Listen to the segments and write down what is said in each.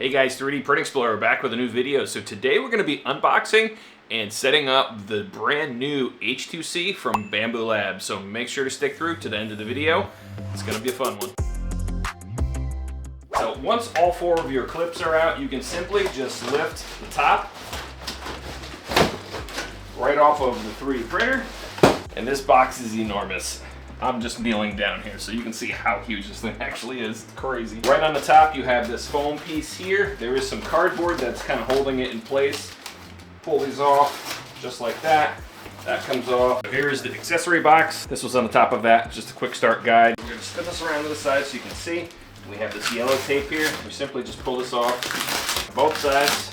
Hey guys, 3D Print Explorer back with a new video. So today we're going to be unboxing and setting up the brand new H2C from Bambu Lab. So make sure to stick through to the end of the video. It's going to be a fun one. So once all four of your clips are out, you can simply just lift the top right off of the 3D printer. And this box is enormous. I'm just kneeling down here so you can see how huge this thing actually is. It's crazy. Right on the top you have this foam piece here. There is some cardboard that's kind of holding it in place. Pull these off just like that. That comes off. So here's the accessory box. This was on the top of that, just a quick start guide. We're going to spin this around to the side so you can see. We have this yellow tape here. We simply just pull this off both sides.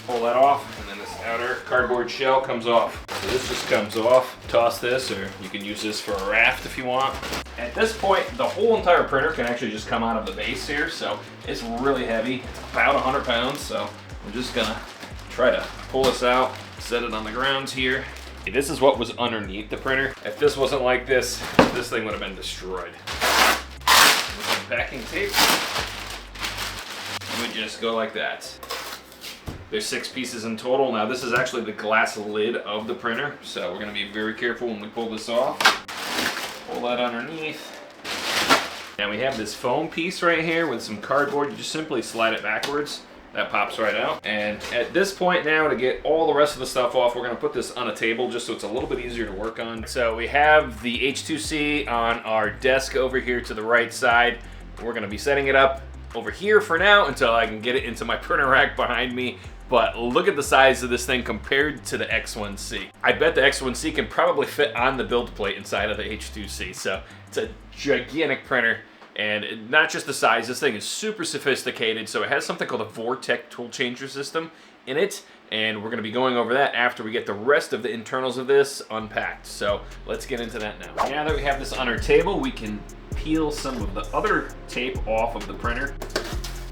Pull that off, and then this outer cardboard shell comes off. So this just comes off. Toss this, or you can use this for a raft if you want. At this point, the whole entire printer can actually just come out of the base here, so it's really heavy. It's about 100 pounds, so we're just gonna try to pull this out, set it on the ground here. This is what was underneath the printer. If this wasn't like this, this thing would have been destroyed. With some backing tape, we just go like that. There's 6 pieces in total. Now this is actually the glass lid of the printer, so we're gonna be very careful when we pull this off. Pull that underneath. Now we have this foam piece right here with some cardboard. You just simply slide it backwards. That pops right out. And at this point now, to get all the rest of the stuff off, we're gonna put this on a table just so it's a little bit easier to work on. So we have the H2C on our desk over here to the right side. We're gonna be setting it up over here for now until I can get it into my printer rack behind me. But look at the size of this thing compared to the X1C. I bet the X1C can probably fit on the build plate inside of the H2C. So it's a gigantic printer, and not just the size, this thing is super sophisticated. So it has something called a Vortek tool changer system in it, and we're gonna be going over that after we get the rest of the internals of this unpacked. So let's get into that now. Now that we have this on our table, we can peel some of the other tape off of the printer.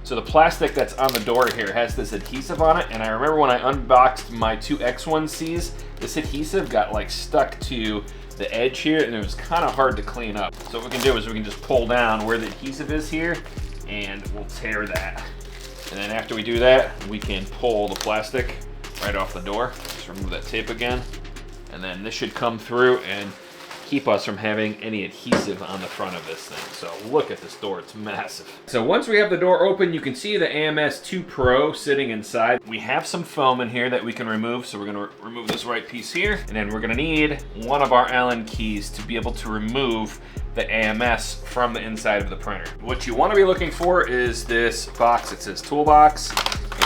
So the plastic that's on the door here has this adhesive on it, and I remember when I unboxed my 2 X1Cs, this adhesive got like stuck to the edge here, and it was kind of hard to clean up. So what we can do is we can just pull down where the adhesive is here, and we'll tear that. And then after we do that, we can pull the plastic right off the door. Just remove that tape again, and then this should come through and keep us from having any adhesive on the front of this thing. So look at this door, it's massive. So once we have the door open, you can see the AMS2 Pro sitting inside. We have some foam in here that we can remove, so we're gonna remove this right piece here, and then we're gonna need one of our Allen keys to be able to remove the AMS from the inside of the printer. What you wanna be looking for is this box. It says toolbox,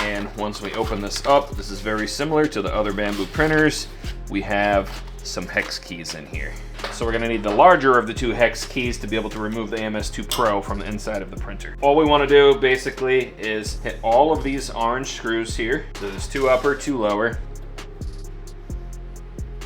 and once we open this up, this is very similar to the other Bambu printers. We have some hex keys in here. So we're gonna need the larger of the 2 hex keys to be able to remove the AMS2 Pro from the inside of the printer. All we wanna do basically is hit all of these orange screws here. So there's 2 upper, 2 lower.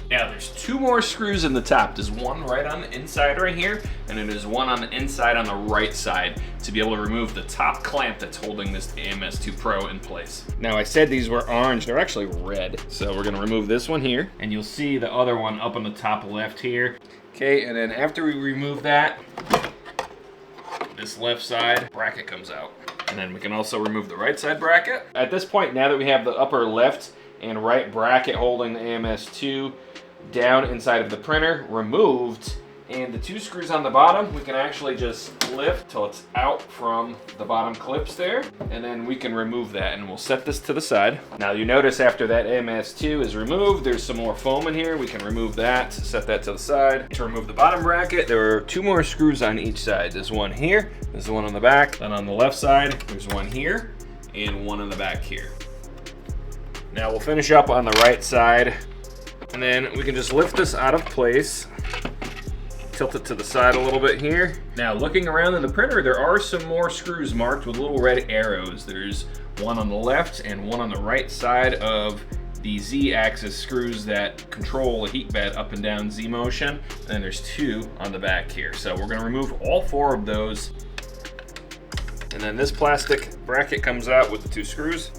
Now there's 2 more screws in the top. There's one right on the inside right here, and then there's one on the inside on the right side to be able to remove the top clamp that's holding this AMS2 Pro in place. Now I said these were orange, they're actually red. So we're gonna remove this one here, and you'll see the other one up on the top left here. Okay, and then after we remove that, this left side bracket comes out. And then we can also remove the right side bracket. At this point, now that we have the upper left and right bracket holding the AMS2 down inside of the printer removed, and the 2 screws on the bottom, we can actually just lift till it's out from the bottom clips there, and then we can remove that, and we'll set this to the side. Now you notice after that AMS2 is removed, there's some more foam in here. We can remove that, set that to the side. To remove the bottom bracket, there are 2 more screws on each side. There's one here, there's one on the back, then on the left side, there's one here, and one on the back here. Now we'll finish up on the right side, and then we can just lift this out of place, tilt it to the side a little bit here. Now looking around in the printer, there are some more screws marked with little red arrows. There's one on the left and one on the right side of the Z-axis screws that control the heat bed up and down Z motion. And then there's 2 on the back here. So we're gonna remove all 4 of those. And then this plastic bracket comes out with the 2 screws.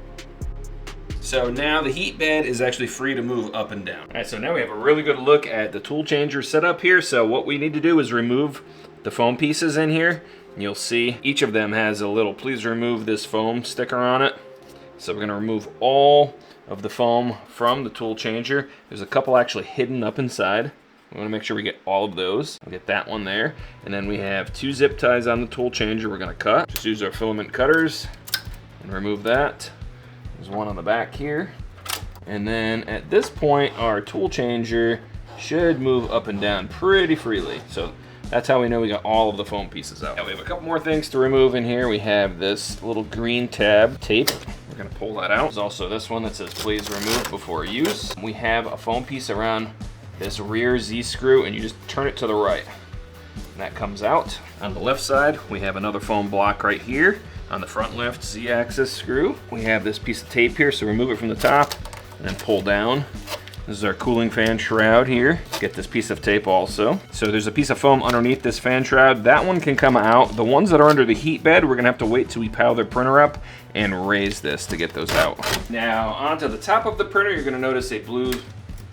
So now the heat bed is actually free to move up and down. All right, so now we have a really good look at the tool changer setup here. So what we need to do is remove the foam pieces in here. you'll see each of them has a little please remove this foam sticker on it. So we're going to remove all of the foam from the tool changer. There's a couple actually hidden up inside. We want to make sure we get all of those. We'll get that one there. And then we have 2 zip ties on the tool changer we're going to cut. Just use our filament cutters and remove that. There's one on the back here. And then at this point, our tool changer should move up and down pretty freely. So that's how we know we got all of the foam pieces out. Now we have a couple more things to remove in here. We have this little green tab tape. We're gonna pull that out. There's also this one that says please remove before use. We have a foam piece around this rear Z screw, and you just turn it to the right. And that comes out. On the left side, we have another foam block right here. On the front left Z-axis screw, we have this piece of tape here, so remove it from the top and then pull down. This is our cooling fan shroud here. Get this piece of tape also. So there's a piece of foam underneath this fan shroud. That one can come out. The ones that are under the heat bed, we're gonna have to wait till we power the printer up and raise this to get those out. Now onto the top of the printer, you're gonna notice a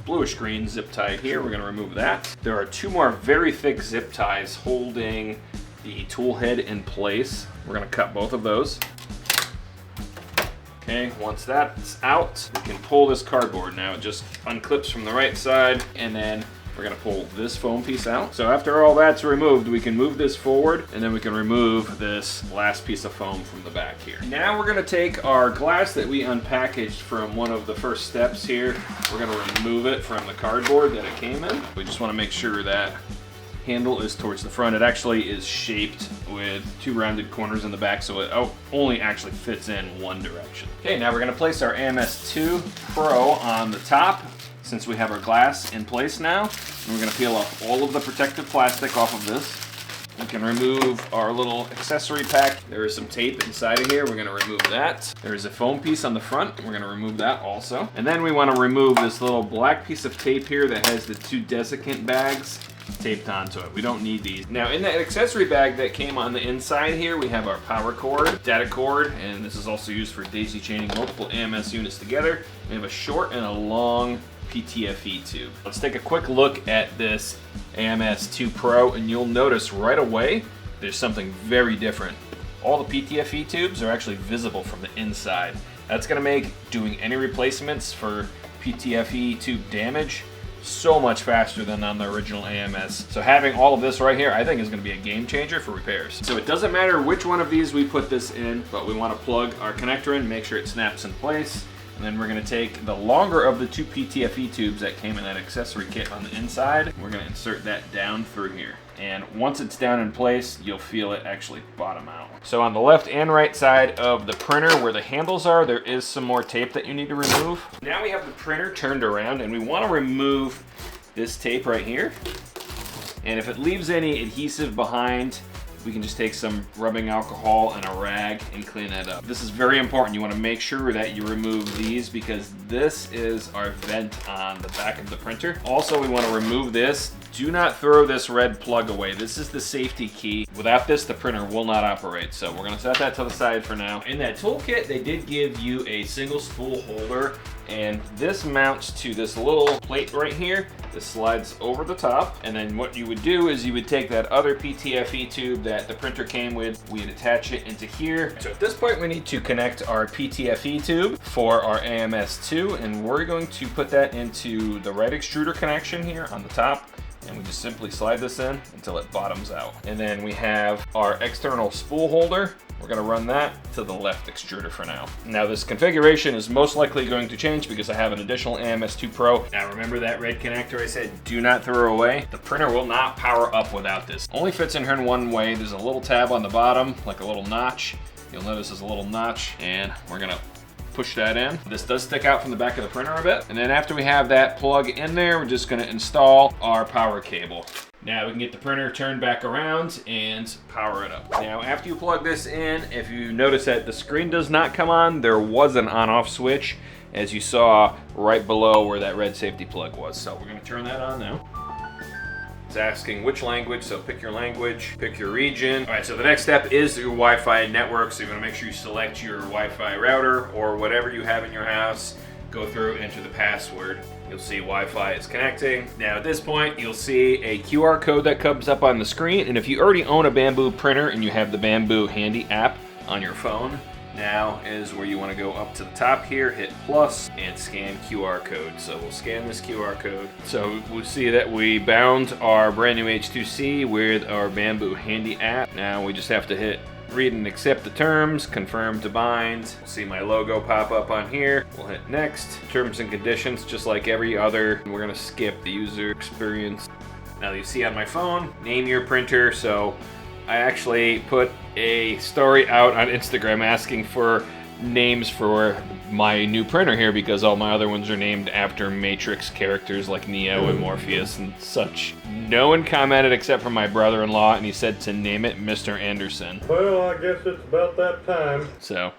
bluish green zip tie here. We're gonna remove that. There are 2 more very thick zip ties holding the tool head in place. We're gonna cut both of those. Okay, once that's out, we can pull this cardboard. Now it just unclips from the right side, and then we're gonna pull this foam piece out. So after all that's removed, we can move this forward, and then we can remove this last piece of foam from the back here. Now we're gonna take our glass that we unpackaged from one of the first steps here. We're gonna remove it from the cardboard that it came in. We just wanna make sure that handle is towards the front. It actually is shaped with 2 rounded corners in the back, so it only actually fits in one direction. Okay, now we're gonna place our AMS2 Pro on the top, since we have our glass in place now. And we're gonna peel off all of the protective plastic off of this. We can remove our little accessory pack. There is some tape inside of here. We're gonna remove that. There is a foam piece on the front. We're gonna remove that also. And then we wanna remove this little black piece of tape here that has the 2 desiccant bags taped onto it. We don't need these. Now in that accessory bag that came on the inside here, we have our power cord, data cord, and this is also used for daisy chaining multiple AMS units together. We have a short and a long PTFE tube. Let's take a quick look at this AMS2 Pro, and you'll notice right away there's something very different. All the PTFE tubes are actually visible from the inside. That's gonna make doing any replacements for PTFE tube damage so much faster than on the original AMS. So having all of this right here, I think is gonna be a game changer for repairs. So it doesn't matter which one of these we put this in, but we wanna plug our connector in, make sure it snaps in place. And then we're gonna take the longer of the 2 PTFE tubes that came in that accessory kit on the inside. We're gonna insert that down through here. And once it's down in place, you'll feel it actually bottom out. So on the left and right side of the printer where the handles are, there is some more tape that you need to remove. Now we have the printer turned around, and we wanna remove this tape right here. And if it leaves any adhesive behind, we can just take some rubbing alcohol and a rag and clean that up. This is very important. You want to make sure that you remove these, because this is our vent on the back of the printer. Also, we want to remove this. Do not throw this red plug away. This is the safety key. Without this, the printer will not operate. So we're going to set that to the side for now. In that toolkit, they did give you a single spool holder, and this mounts to this little plate right here. This slides over the top, and then what you would do is you would take that other PTFE tube that the printer came with, we'd attach it into here. So at this point, we need to connect our PTFE tube for our AMS2, and we're going to put that into the right extruder connection here on the top. And we just simply slide this in until it bottoms out. And then we have our external spool holder. We're gonna run that to the left extruder for now. Now this configuration is most likely going to change because I have an additional AMS2 Pro. Now remember that red connector I said do not throw away? The printer will not power up without this. Only fits in here in one way. There's a little tab on the bottom, like a little notch. You'll notice there's a little notch, and we're gonna push that in. This does stick out from the back of the printer a bit. And then after we have that plug in there, we're just gonna install our power cable. Now we can get the printer turned back around and power it up. Now after you plug this in, if you notice that the screen does not come on, there was an on-off switch, as you saw right below where that red safety plug was. So we're gonna turn that on now. It's asking which language, so pick your language, pick your region. All right, so the next step is your Wi-Fi network. So you're gonna make sure you select your Wi-Fi router or whatever you have in your house. go through, enter the password. You'll see Wi-Fi is connecting. Now at this point, you'll see a QR code that comes up on the screen, and if you already own a Bambu printer and you have the Bambu Handy app on your phone, now is where you want to go up to the top here, hit plus, and scan QR code. So we'll scan this QR code. So we'll see that we bound our brand new H2C with our Bambu Handy app. Now we just have to hit read and accept the terms, confirm to bind. We'll see my logo pop up on here. We'll hit next. Terms and conditions, just like every other. We're gonna skip the user experience. Now you see on my phone, name your printer. So I actually put a story out on Instagram asking for names for my new printer here because all my other ones are named after Matrix characters like Neo and Morpheus and such. No one commented except for my brother-in-law, and he said to name it Mr. Anderson. Well, I guess it's about that time. So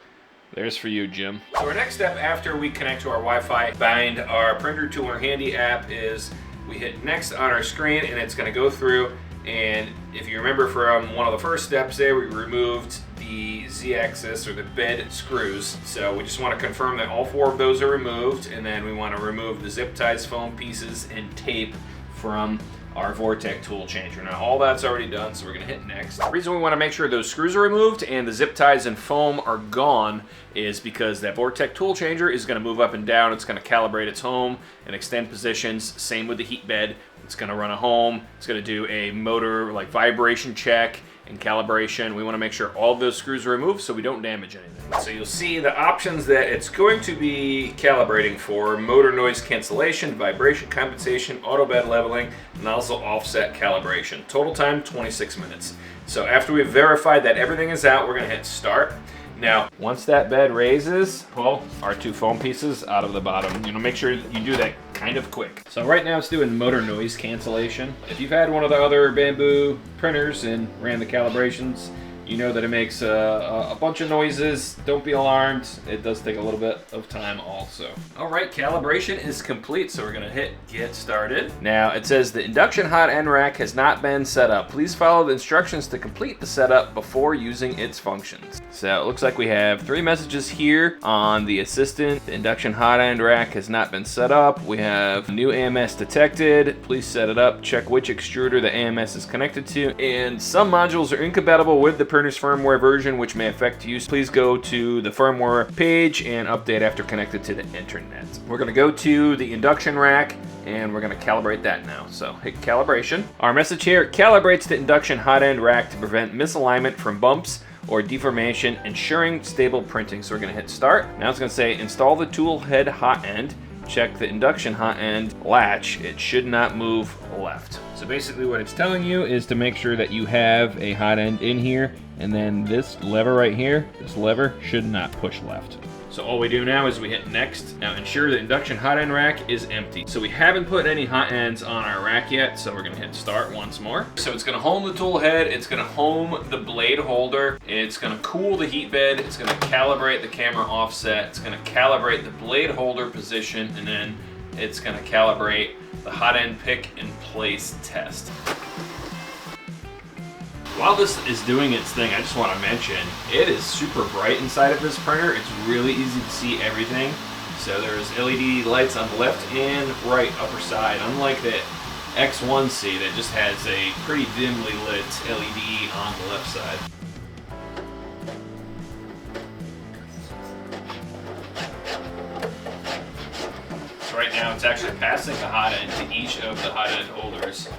there's for you, Jim. So our next step after we connect to our Wi-Fi, bind our printer to our Handy app, is we hit next on our screen, and it's going to go through. And if you remember from one of the first steps there, we removed the Z-axis or the bed screws. So we just want to confirm that all 4 of those are removed, and then we want to remove the zip ties, foam pieces, and tape from our Vortek tool changer. Now all that's already done, so we're gonna hit next. The reason we wanna make sure those screws are removed and the zip ties and foam are gone is because that Vortek tool changer is gonna move up and down. It's gonna calibrate its home and extend positions. Same with the heat bed. It's gonna run a home. It's gonna do a motor like vibration check and calibration. We wanna make sure all of those screws are removed so we don't damage anything. So you'll see the options that it's going to be calibrating for: motor noise cancellation, vibration compensation, auto bed leveling, nozzle offset calibration. Total time, 26 minutes. So after we've verified that everything is out, we're gonna hit start. Now, once that bed raises, pull our 2 foam pieces out of the bottom. You know, make sure you do that kind of quick. So right now it's doing motor noise cancellation. If you've had one of the other Bambu printers and ran the calibrations, you know that it makes a bunch of noises. Don't be alarmed. It does take a little bit of time also. All right, calibration is complete, so we're gonna hit get started. Now it says the induction hot end rack has not been set up. Please follow the instructions to complete the setup before using its functions. So it looks like we have 3 messages here on the assistant. The induction hot end rack has not been set up. We have new AMS detected. Please set it up. Check which extruder the AMS is connected to. And some modules are incompatible with the printer's firmware version, which may affect use. Please go to the firmware page and update after connected to the internet. We're gonna go to the induction rack and we're gonna calibrate that now. So hit calibration. Our message here: calibrates the induction hot end rack to prevent misalignment from bumps or deformation, ensuring stable printing. So we're gonna hit start. Now it's gonna say install the tool head hot end. Check the induction hot end latch. It should not move left. So basically what it's telling you is to make sure that you have a hot end in here, and then this lever right here, this lever should not push left. So all we do now is we hit next. Now ensure the induction hot end rack is empty. So we haven't put any hot ends on our rack yet, so we're gonna hit start once more. So it's gonna home the tool head, it's gonna home the blade holder, it's gonna cool the heat bed, it's gonna calibrate the camera offset, it's gonna calibrate the blade holder position, and then it's gonna calibrate the hot end pick and place test. While this is doing its thing, I just want to mention, it is super bright inside of this printer. It's really easy to see everything. So there's LED lights on the left and right upper side, unlike the X1C that just has a pretty dimly lit LED on the left side. So right now it's actually passing the hot end to each of the hot end holders.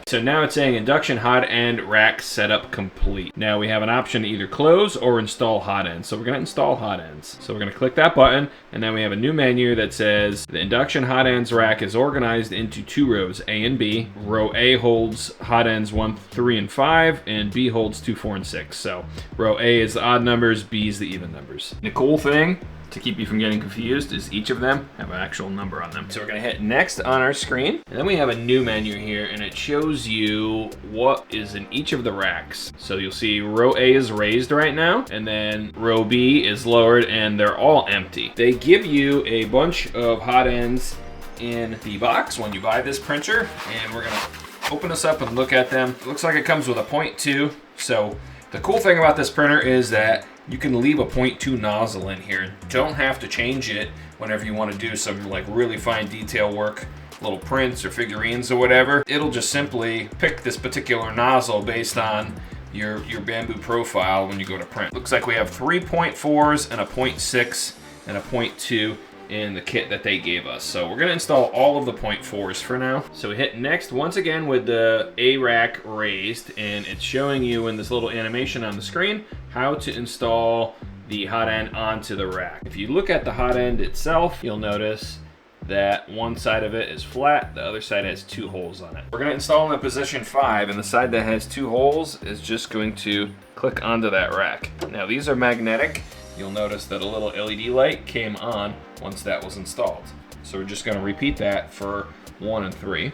So now it's saying induction hot end rack setup complete. Now we have an option to either close or install hot ends. So we're gonna install hot ends. So we're gonna click that button, and then we have a new menu that says the induction hot ends rack is organized into 2 rows, A and B. Row A holds hot ends 1, 3, and 5, and B holds 2, 4, and 6. So row A is the odd numbers, B is the even numbers. The cool thing, to keep you from getting confused, is each of them have an actual number on them. So we're gonna hit next on our screen, and then we have a new menu here, and it shows you what is in each of the racks. So you'll see row A is raised right now, and then row B is lowered, and they're all empty. They give you a bunch of hot ends in the box when you buy this printer, and we're gonna open this up and look at them. It looks like it comes with a 0.2, so The cool thing about this printer is that you can leave a 0.2 nozzle in here. Don't have to change it whenever you want to do some like really fine detail work, little prints or figurines or whatever. It'll just simply pick this particular nozzle based on your Bambu profile when you go to print. Looks like we have 3 0.4s and a 0.6 and a 0.2 in the kit that they gave us. So we're gonna install all of the 0.4s for now. So we hit next once again with the A rack raised, and it's showing you in this little animation on the screen how to install the hot end onto the rack. If you look at the hot end itself, you'll notice that one side of it is flat, the other side has 2 holes on it. We're gonna install them in position 5, and the side that has 2 holes is just going to click onto that rack. Now these are magnetic. You'll notice that a little LED light came on once that was installed. So we're just gonna repeat that for 1 and 3.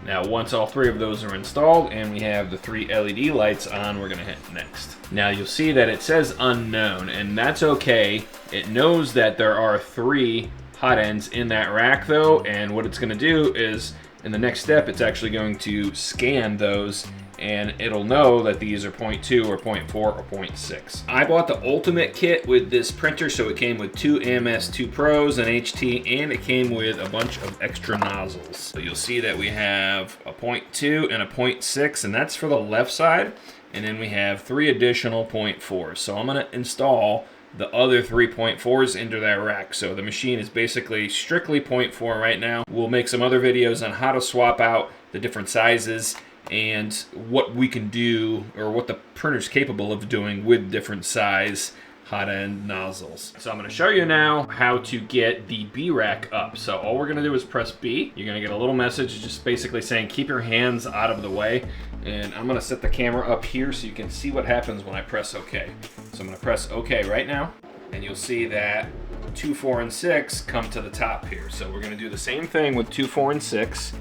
Now once all 3 of those are installed and we have the 3 LED lights on, we're gonna hit next. Now you'll see that it says unknown, and that's okay. It knows that there are 3 hot ends in that rack though, and what it's gonna do is in the next step it's actually going to scan those, and it'll know that these are 0.2 or 0.4 or 0.6. I bought the ultimate kit with this printer, so it came with 2 AMS2 Pros and HT, and it came with a bunch of extra nozzles. So you'll see that we have a 0.2 and a 0.6, and that's for the left side, and then we have 3 additional 0.4s. So I'm gonna install the other 3 0.4s into that rack. So the machine is basically strictly 0.4 right now. We'll make some other videos on how to swap out the different sizes and what we can do, or what the printer's capable of doing with different size hot end nozzles. So I'm going to show you now how to get the B rack up. So all we're going to do is press B. You're going to get a little message just basically saying keep your hands out of the way, and I'm going to set the camera up here so you can see what happens when I press OK. So I'm going to press OK right now, and you'll see that 2, 4, and 6 come to the top here. So we're going to do the same thing with 2, 4, and 6.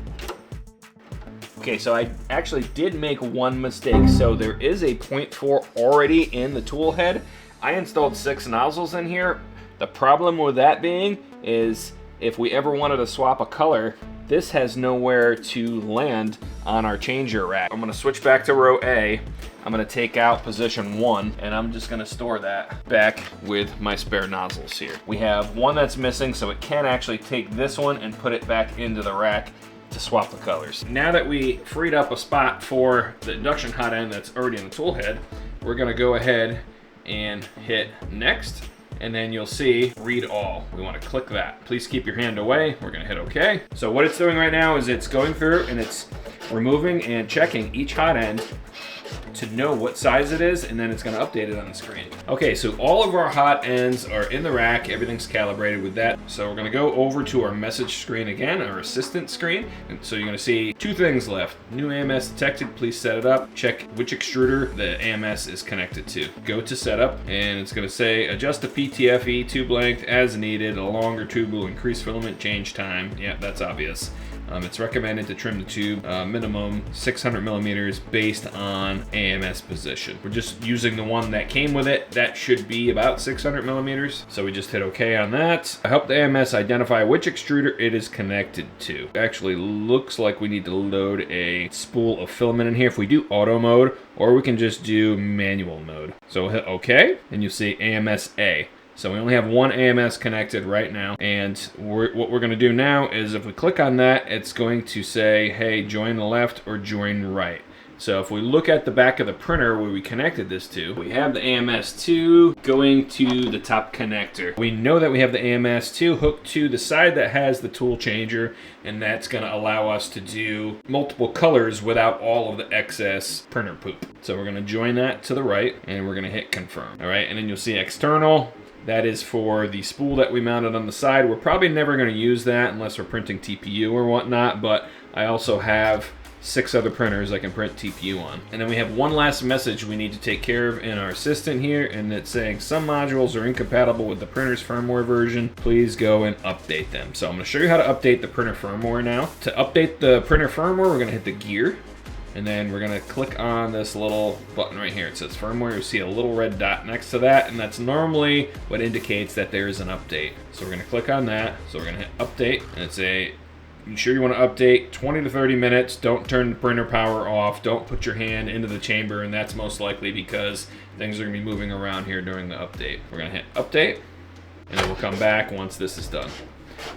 Okay, so I actually did make one mistake. So there is a 0.4 already in the tool head. I installed 6 nozzles in here. The problem with that being is if we ever wanted to swap a color, this has nowhere to land on our changer rack. I'm gonna switch back to row A. I'm gonna take out position 1, and I'm just gonna store that back with my spare nozzles here. We have one that's missing, so it can actually take this one and put it back into the rack to swap the colors. Now that we freed up a spot for the induction hot end that's already in the tool head, we're gonna go ahead and hit next, and then you'll see read all. We want to click that. Please keep your hand away. We're gonna hit OK. So what it's doing right now is it's going through and it's removing and checking each hot end to know what size it is, and then it's going to update it on the screen. Okay, so all of our hot ends are in the rack. Everything's calibrated with that. So we're going to go over to our message screen again, our assistant screen. And so you're going to see 2 things left. New AMS detected, please set it up. Check which extruder the AMS is connected to. Go to setup, and it's going to say adjust the PTFE tube length as needed. A longer tube will increase filament change time. Yeah, that's obvious. It's recommended to trim the tube minimum 600 millimeters based on AMS position. We're just using the one that came with it. That should be about 600 millimeters. So we just hit OK on that. Help the AMS identify which extruder it is connected to. Actually looks like we need to load a spool of filament in here if we do auto mode, or we can just do manual mode. So we'll hit OK, and you'll see AMS A. So we only have one AMS connected right now, and what we're going to do now is if we click on that, it's going to say, hey, join the left or join right. So if we look at the back of the printer where we connected this to, we have the AMS2 going to the top connector. We know that we have the AMS2 hooked to the side that has the tool changer, and that's going to allow us to do multiple colors without all of the excess printer poop. So we're going to join that to the right, and we're going to hit confirm. All right, and then you'll see external. That is for the spool that we mounted on the side. We're probably never going to use that unless we're printing TPU or whatnot, but I also have 6 other printers I can print TPU on. And then we have one last message we need to take care of in our assistant here, and it's saying some modules are incompatible with the printer's firmware version. Please go and update them. So I'm going to show you how to update the printer firmware now. To update the printer firmware, we're going to hit the gear. And then we're going to click on this little button right here. It says firmware. You see a little red dot next to that, and that's normally what indicates that there is an update. So we're going to click on that. So we're going to hit update, and it's a You sure you want to update? 20 to 30 minutes. Don't turn the printer power off. Don't put your hand into the chamber, and that's most likely because things are going to be moving around here during the update. We're going to hit update, and then we'll come back once this is done.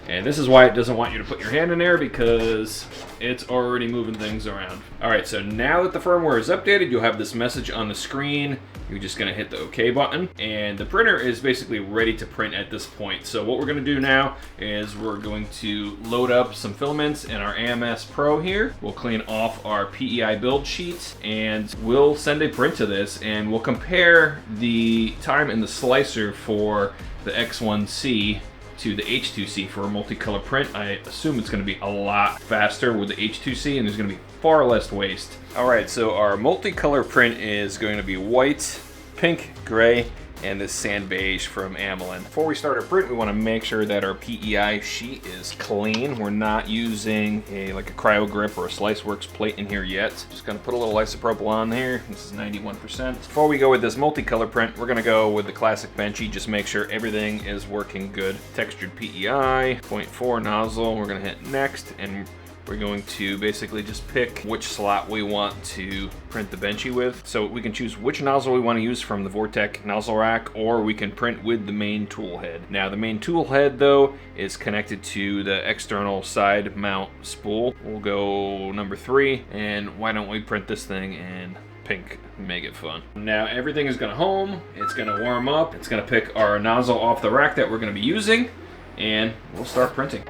And this is why it doesn't want you to put your hand in there, because it's already moving things around. All right, so now that the firmware is updated, you'll have this message on the screen. You're just gonna hit the OK button, and the printer is basically ready to print at this point. So what we're gonna do now is we're going to load up some filaments in our AMS Pro here. We'll clean off our PEI build sheet, and we'll send a print to this, and we'll compare the time in the slicer for the X1C to the H2C for a multicolor print. I assume it's going to be a lot faster with the H2C, and there's going to be far less waste. All right, so our multicolor print is going to be white, pink, gray, and this sand beige from Amelin. Before we start our print, we want to make sure that our PEI sheet is clean. We're not using like a cryo grip or a SliceWorks plate in here yet. Just gonna put a little isopropyl on here. This is 91%. Before we go with this multicolor print, we're gonna go with the classic Benchy. Just make sure everything is working good. Textured PEI, 0.4 nozzle. We're gonna hit next, and we're going to basically just pick which slot we want to print the Benchy with. So we can choose which nozzle we want to use from the Vortek nozzle rack, or we can print with the main tool head. Now the main tool head though is connected to the external side mount spool. We'll go number 3, and why don't we print this thing in pink, make it fun. Now everything is gonna home, it's gonna warm up, it's gonna pick our nozzle off the rack that we're gonna be using, and we'll start printing.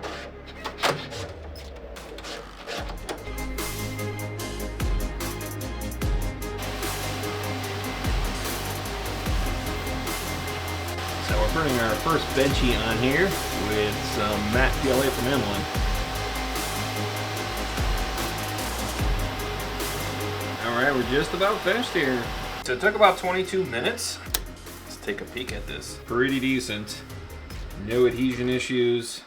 So we're printing our first Benchy on here with some matte PLA from Amelin. Alright, we're just about finished here. So it took about 22 minutes. Let's take a peek at this. Pretty decent. No adhesion issues.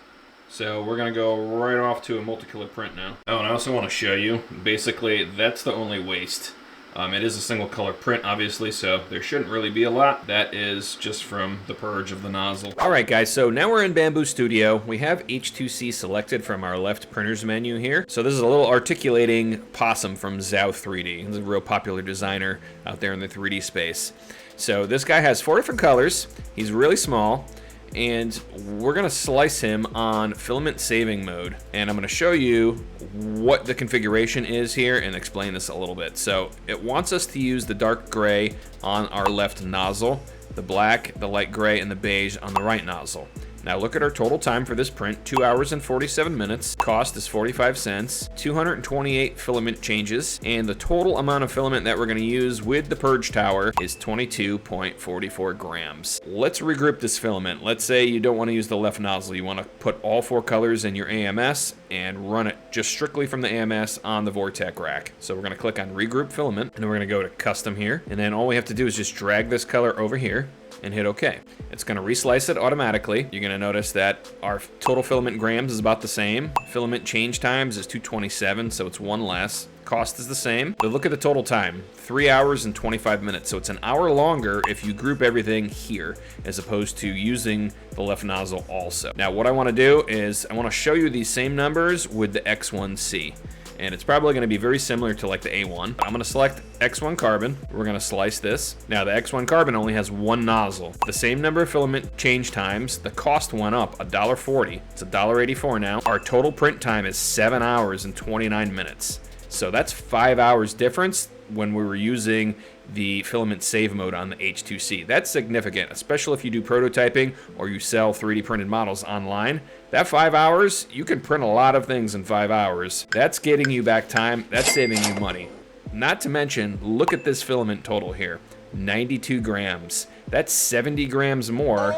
So we're gonna go right off to a multicolor print now. Oh, and I also want to show you, basically that's the only waste. It is a single color print, obviously, so there shouldn't really be a lot. That is just from the purge of the nozzle. All right, guys, so now we're in Bambu Studio. We have H2C selected from our left printers menu here. So this is a little articulating possum from Zhao 3D. He's a real popular designer out there in the 3D space. So this guy has 4 different colors. He's really small. And we're gonna slice him on filament saving mode, and I'm gonna show you what the configuration is here and explain this a little bit. So it wants us to use the dark gray on our left nozzle, the black, the light gray, and the beige on the right nozzle. Now look at our total time for this print, 2 hours and 47 minutes. Cost is 45 cents, 228 filament changes, and the total amount of filament that we're gonna use with the purge tower is 22.44 grams. Let's regroup this filament. Let's say you don't wanna use the left nozzle. You wanna put all 4 colors in your AMS and run it just strictly from the AMS on the Vortek rack. So we're gonna click on regroup filament, and then we're gonna go to custom here, and then all we have to do is just drag this color over here and hit OK. It's going to reslice it automatically. You're going to notice that our total filament grams is about the same. Filament change times is 227, so it's 1 less. Cost is the same. But look at the total time, 3 hours and 25 minutes. So it's an hour longer if you group everything here as opposed to using the left nozzle also. Now what I want to do is I want to show you these same numbers with the X1C. And it's probably going to be very similar to like the A1. I'm going to select X1 carbon. We're going to slice this. Now the X1 carbon only has 1 nozzle. The same number of filament change times. The cost went up $1.40. It's $1.84 now. Our total print time is 7 hours and 29 minutes. So that's 5 hours difference when we were using the filament save mode on the H2C. That's significant, especially if you do prototyping or you sell 3D printed models online. That 5 hours, you can print a lot of things in 5 hours. That's getting you back time, that's saving you money. Not to mention, look at this filament total here, 92 grams. That's 70 grams more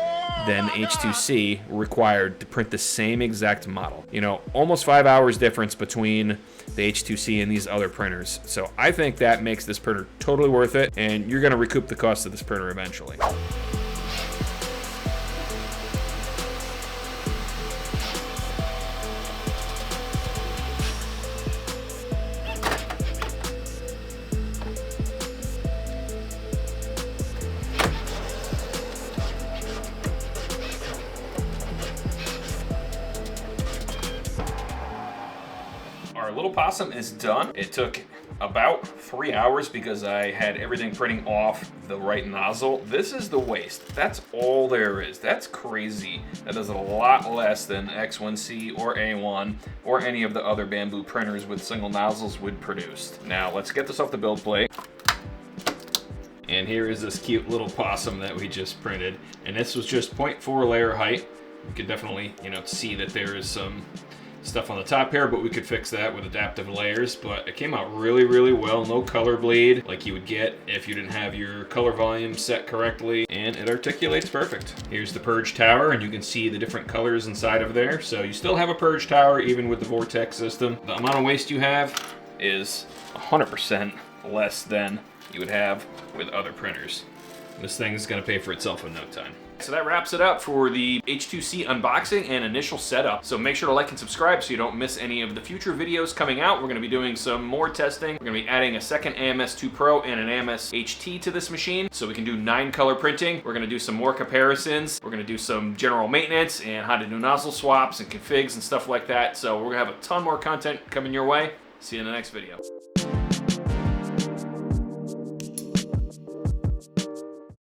than H2C required to print the same exact model. You know, almost 5 hours difference between the H2C and these other printers. So I think that makes this printer totally worth it, and you're gonna recoup the cost of this printer eventually. little possum is done. It took about 3 hours because I had everything printing off the right nozzle. This is the waste. That's all there is. That's crazy. That is a lot less than X1C or A1 or any of the other Bambu printers with single nozzles would produce. Now let's get this off the build plate. And here is this cute little possum that we just printed. And this was just 0.4 layer height. You can definitely, see that there is some stuff on the top here, but we could fix that with adaptive layers. But it came out really, really well. No color bleed like you would get if you didn't have your color volume set correctly, and it articulates perfect. Here's the purge tower, and you can see the different colors inside of there. So you still have a purge tower even with the Vortek system. The amount of waste you have is 100% less than you would have with other printers. This thing is going to pay for itself in no time. So that wraps it up for the H2C unboxing and initial setup. So make sure to like and subscribe so you don't miss any of the future videos coming out. We're going to be doing some more testing. We're going to be adding a second AMS2 Pro and an AMS HT to this machine so we can do 9-color printing. We're going to do some more comparisons. We're going to do some general maintenance and how to do nozzle swaps and configs and stuff like that. So we're going to have a ton more content coming your way. See you in the next video.